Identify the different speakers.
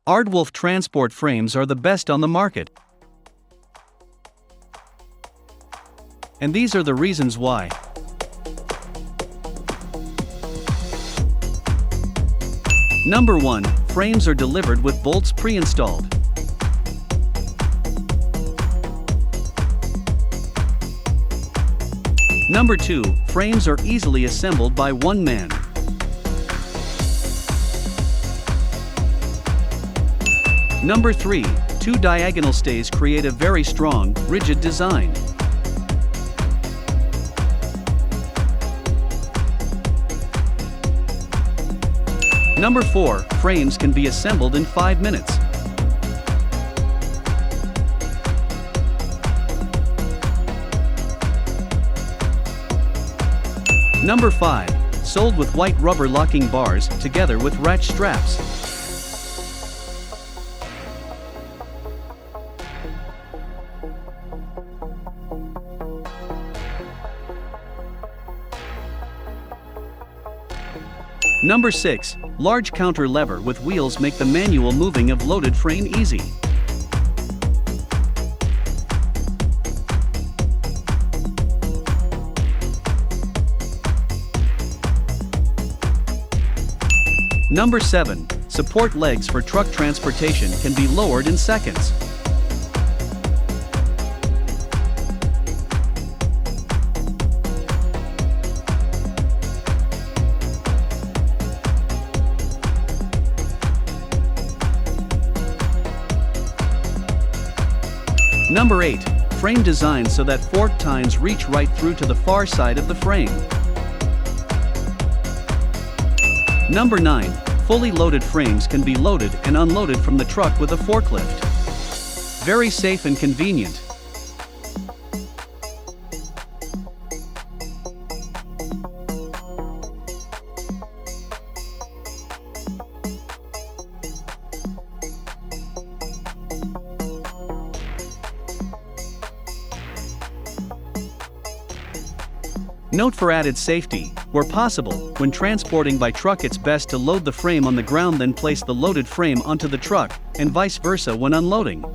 Speaker 1: Aardwolf Transport Frames are the best on the market. And these are the reasons why. Number 1. Frames are delivered with bolts pre-installed. Number 2. Frames are easily assembled by one man. Number 3. 2 diagonal stays create a very strong, rigid design. Number 4. Frames can be assembled in 5 minutes. Number 5. Sold with white rubber locking bars together with ratch straps. Number 6. Large counter lever with wheels make the manual moving of loaded frame easy. Number 7. Support legs for truck transportation can be lowered in seconds. Number 8. Frame designed so that fork tines reach right through to the far side of the frame. Number 9. Fully loaded frames can be loaded and unloaded from the truck with a forklift. Very safe and convenient. Note for added safety, where possible, when transporting by truck it's best to load the frame on the ground then place the loaded frame onto the truck, and vice versa when unloading.